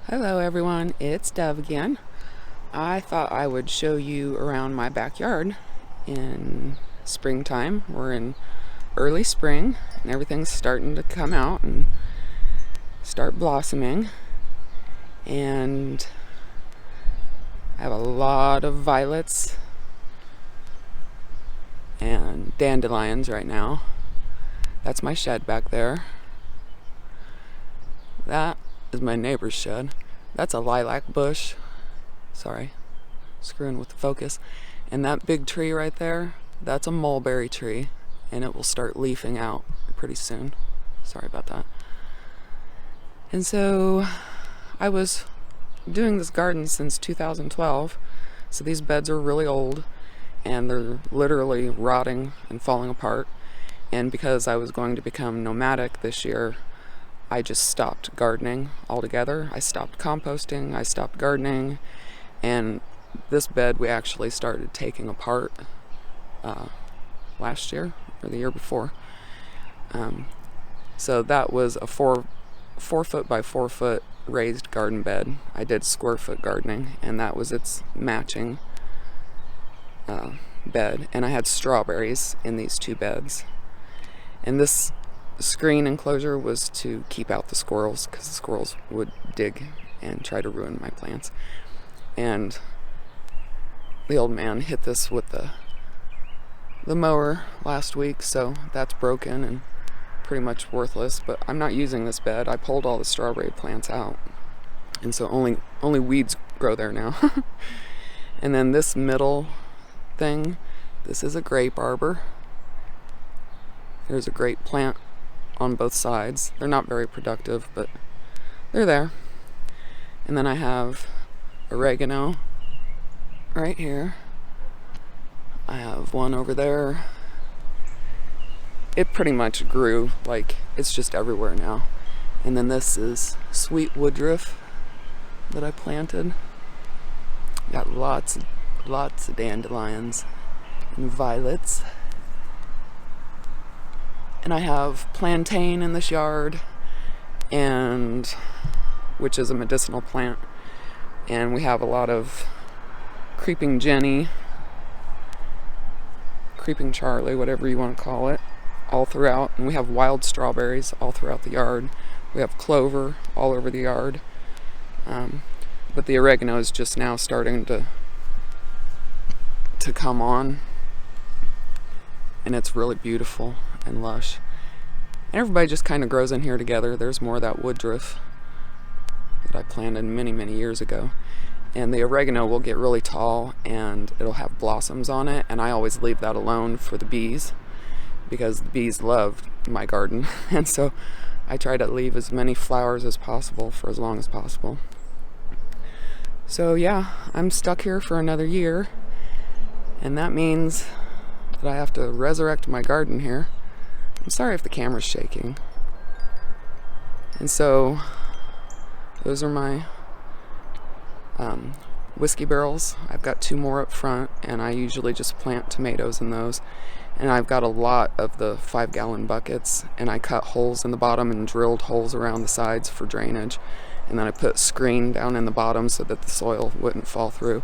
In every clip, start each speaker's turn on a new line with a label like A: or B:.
A: Hello everyone, it's Dove again. I thought I would show you around my backyard in springtime. We're in early spring and everything's starting to come out and start blossoming. And I have a lot of violets and dandelions right now. That's my shed back there. That is my neighbor's shed. That's a lilac bush. Sorry, screwing with the focus. And that big tree right there, that's a mulberry tree, and it will start leafing out pretty soon. Sorry about that. And so I was doing this garden since 2012, so these beds are really old and they're literally rotting and falling apart. And because I was going to become nomadic this year, I just stopped gardening altogether. I stopped composting, I stopped gardening, and this bed we actually started taking apart last year or the year before. So that was a 4 foot by 4 foot raised garden bed. I did square foot gardening, and that was its matching bed. And I had strawberries in these two beds. And this screen enclosure was to keep out the squirrels, because the squirrels would dig and try to ruin my plants. And the old man hit this with the mower last week, so that's broken and pretty much worthless. But I'm not using this bed. I pulled all the strawberry plants out, and so only weeds grow there now. And then this middle thing, this is a grape arbor. There's a grape plant on both sides. They're not very productive, but they're there. And then I have oregano right here. I have one over there. It pretty much grew, like it's just everywhere now. And then this is sweet woodruff that I planted. Got lots of dandelions and violets. And I have plantain in this yard, and which is a medicinal plant. And we have a lot of creeping Jenny, creeping Charlie, whatever you want to call it, all throughout. And we have wild strawberries all throughout the yard. We have clover all over the yard. But the oregano is just now starting to come on. And it's really beautiful and lush. And everybody just kind of grows in here together. There's more of that woodruff that I planted many years ago. And the oregano will get really tall and it'll have blossoms on it. And I always leave that alone for the bees, because the bees love my garden. And so I try to leave as many flowers as possible for as long as possible. So yeah, I'm stuck here for another year. And that means that I have to resurrect my garden here. I'm sorry if the camera's shaking. And so those are my whiskey barrels. I've got 2 more up front, and I usually just plant tomatoes in those. And I've got a lot of the 5-gallon buckets, and I cut holes in the bottom and drilled holes around the sides for drainage. And then I put screen down in the bottom so that the soil wouldn't fall through.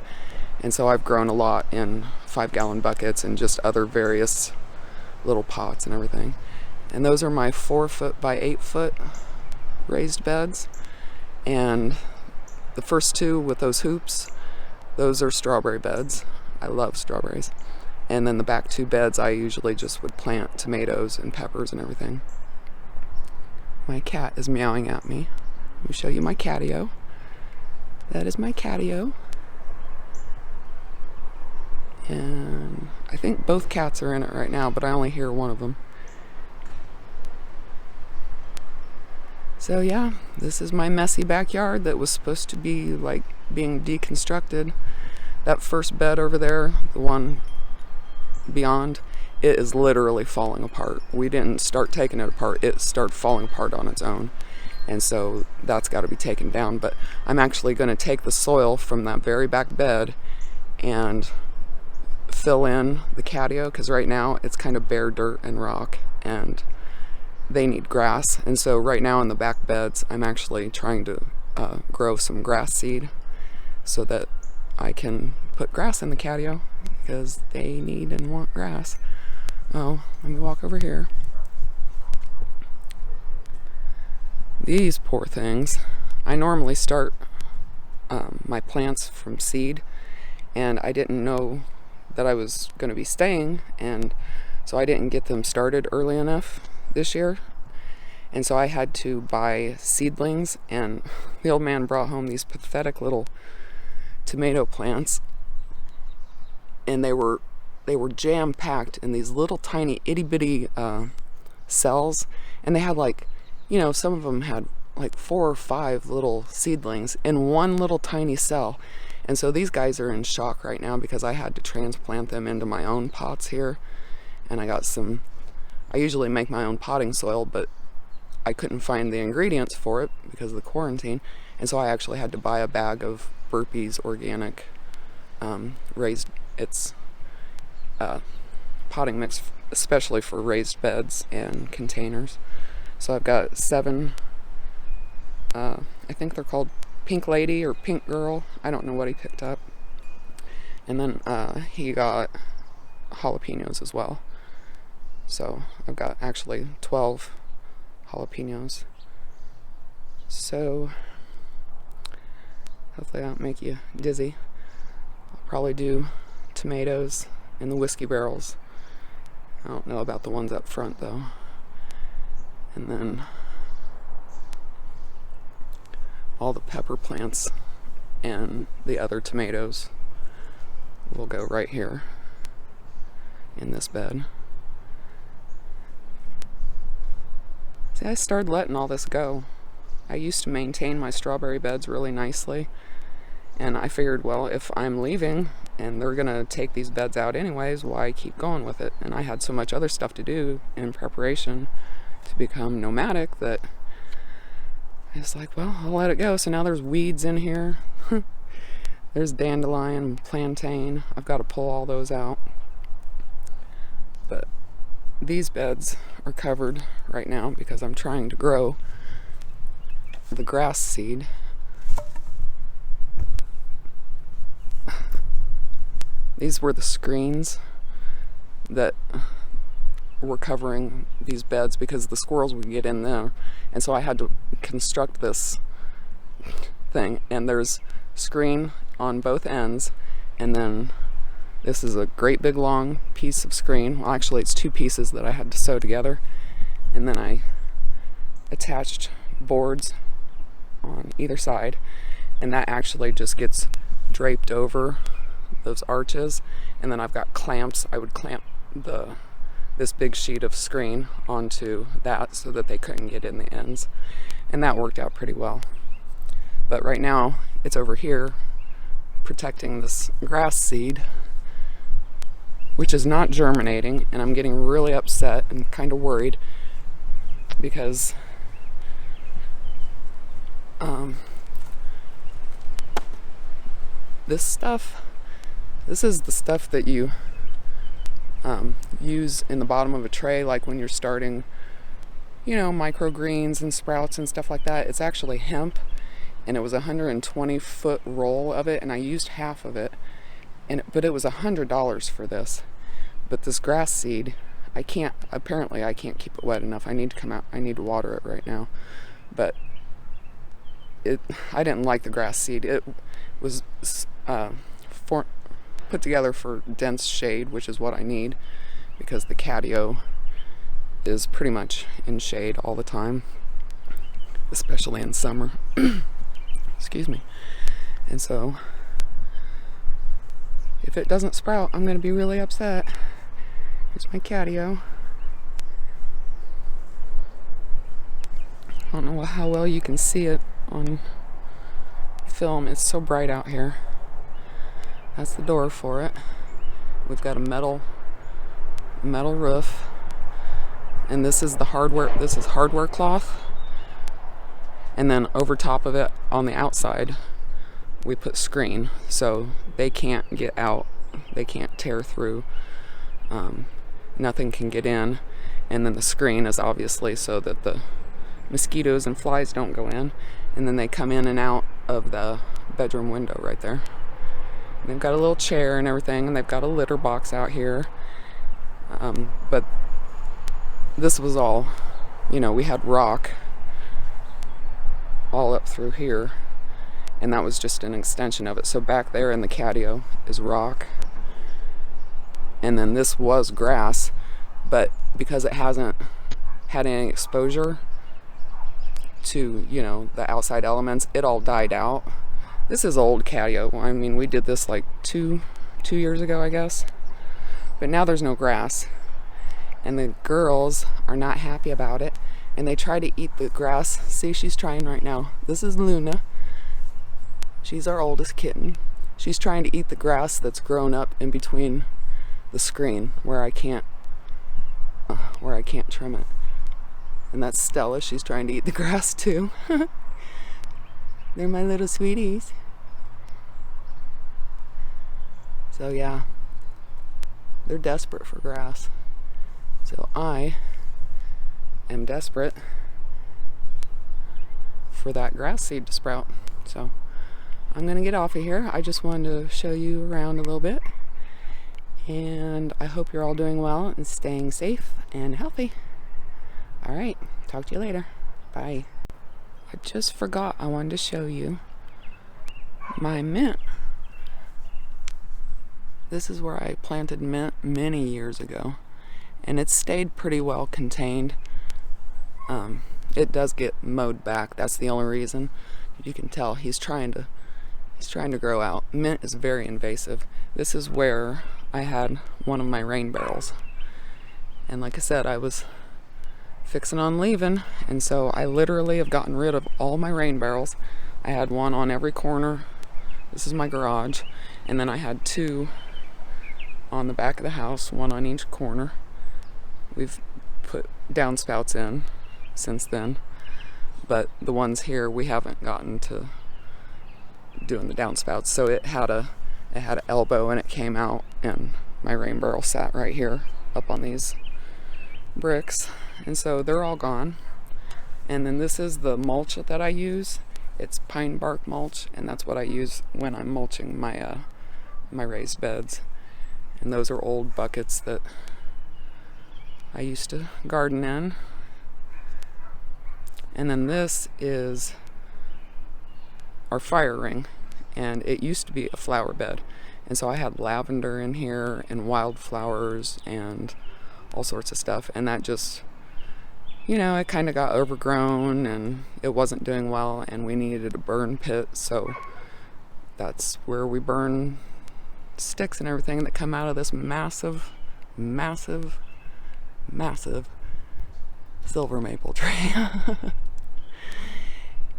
A: And so I've grown a lot in 5-gallon buckets and just other various little pots and everything. And those are my 4 foot by 8 foot raised beds. And the first 2 with those hoops, those are strawberry beds. I love strawberries. And then the back 2 beds, I usually just would plant tomatoes and peppers and everything. My cat is meowing at me. Let me show you my catio. That is my catio. And I think both cats are in it right now, but I only hear one of them. So yeah, this is my messy backyard that was supposed to be like being deconstructed. That first bed over there, the one beyond, it is literally falling apart. We didn't start taking it apart, it started falling apart on its own. And so that's got to be taken down. But I'm actually going to take the soil from that very back bed and fill in the catio, because right now it's kind of bare dirt and rock, and they need grass. And so right now in the back beds, I'm actually trying to grow some grass seed so that I can put grass in the catio because they need and want grass. Oh, let me walk over here. These poor things. I normally start my plants from seed, and I didn't know that I was going to be staying, and so I didn't get them started early enough this year. And so I had to buy seedlings, and the old man brought home these pathetic little tomato plants, and they were jam-packed in these little tiny itty-bitty cells, and they had some of them had like 4 or 5 little seedlings in one little tiny cell. And so these guys are in shock right now because I had to transplant them into my own pots here, and I usually make my own potting soil, but I couldn't find the ingredients for it because of the quarantine, and so I actually had to buy a bag of Burpee's organic raised potting mix, especially for raised beds and containers. So I've got 7, I think they're called Pink Lady or Pink Girl. I don't know what he picked up. And then he got jalapenos as well. So I've got actually 12 jalapenos. So hopefully I don't make you dizzy. I'll probably do tomatoes in the whiskey barrels. I don't know about the ones up front though. And then all the pepper plants and the other tomatoes will go right here in this bed. See, I started letting all this go. I used to maintain my strawberry beds really nicely, and I figured, well, if I'm leaving and they're gonna take these beds out anyways, why keep going with it? And I had so much other stuff to do in preparation to become nomadic that I was like, well, I'll let it go. So now there's weeds in here. There's dandelion, plantain. I've got to pull all those out. But these beds are covered right now because I'm trying to grow the grass seed. These were the screens that were covering these beds because the squirrels would get in there, and so I had to construct this thing, and there's screen on both ends, and then this is a great big long piece of screen. Well, actually it's 2 pieces that I had to sew together, and then I attached boards on either side, and that actually just gets draped over those arches, and then I've got clamps. I would clamp this big sheet of screen onto that so that they couldn't get in the ends, and that worked out pretty well. But right now it's over here protecting this grass seed, which is not germinating, and I'm getting really upset and kind of worried because this is the stuff that you use in the bottom of a tray, like when you're starting, microgreens and sprouts and stuff like that. It's actually hemp, and it was a 120-foot roll of it, and I used half of it, but it was $100 for this. But this grass seed, apparently I can't keep it wet enough. I need to come out, I need to water it right now. But I didn't like the grass seed. It was put together for dense shade, which is what I need because the catio is pretty much in shade all the time, especially in summer. Excuse me. And so if it doesn't sprout, I'm going to be really upset. Here's my catio. I don't know how well you can see it on film. It's so bright out here. That's the door for it. We've got a metal roof, and this is the hardware. This is hardware cloth, and then over top of it on the outside we put screen so they can't get out, they can't tear through, nothing can get in. And then the screen is obviously so that the mosquitoes and flies don't go in. And then they come in and out of the bedroom window right there. And they've got a little chair and everything, and they've got a litter box out here. But this was all, we had rock all up through here, and that was just an extension of it. So back there in the catio is rock, and then this was grass, but because it hasn't had any exposure to, the outside elements, it all died out. This is old catio. I mean, we did this like two years ago, I guess. But now there's no grass. And the girls are not happy about it. And they try to eat the grass. See, she's trying right now. This is Luna. She's our oldest kitten. She's trying to eat the grass that's grown up in between the screen where I can't trim it. And that's Stella. She's trying to eat the grass too. They're my little sweeties. So yeah, they're desperate for grass. So I am desperate for that grass seed to sprout. So I'm gonna get off of here. I just wanted to show you around a little bit. And I hope you're all doing well and staying safe and healthy. All right, talk to you later. Bye. I just forgot I wanted to show you my mint. This is where I planted mint many years ago, and it's stayed pretty well contained. It does get mowed back. That's the only reason. You can tell he's trying to grow out. Mint is very invasive. This is where I had one of my rain barrels, and like I said, I was fixing on leaving, and so I literally have gotten rid of all my rain barrels. I had one on every corner. This is my garage, and then I had two on the back of the house, one on each corner. We've put downspouts in since then, but the ones here we haven't gotten to doing the downspouts. So it had an elbow and it came out, and my rain barrel sat right here up on these bricks, and so they're all gone. And then this is the mulch that I use. It's pine bark mulch, and that's what I use when I'm mulching my my raised beds. And those are old buckets that I used to garden in. And then this is our fire ring, and it used to be a flower bed, and so I had lavender in here and wildflowers and all sorts of stuff, and that just, it kind of got overgrown and it wasn't doing well, and we needed a burn pit. So that's where we burn sticks and everything that come out of this massive silver maple tree.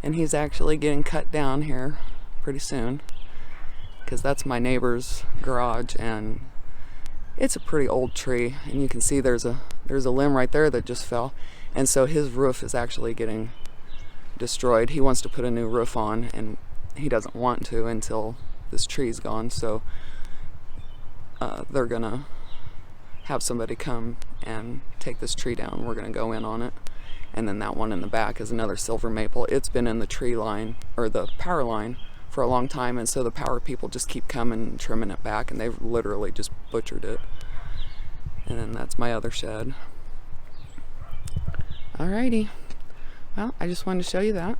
A: And he's actually getting cut down here pretty soon, because that's my neighbor's garage, and it's a pretty old tree, and you can see there's a limb right there that just fell, and so his roof is actually getting destroyed. He wants to put a new roof on, and he doesn't want to until this tree's gone. So they're gonna have somebody come and take this tree down. We're gonna go in on it. And then that one in the back is another silver maple. It's been in the tree line, or the power line, for a long time, and so the power people just keep coming and trimming it back, and they've literally just butchered it. And then that's my other shed. Alrighty, well, I just wanted to show you that.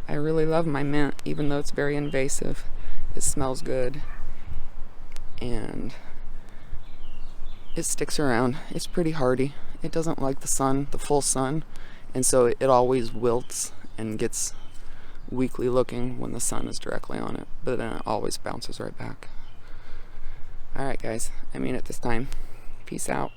A: I really love my mint, even though it's very invasive. It smells good, and it sticks around. It's pretty hardy. It doesn't like the sun, the full sun, and so it always wilts and gets weakly looking when the sun is directly on it, but then it always bounces right back. Alright guys, I mean it this time. Peace out.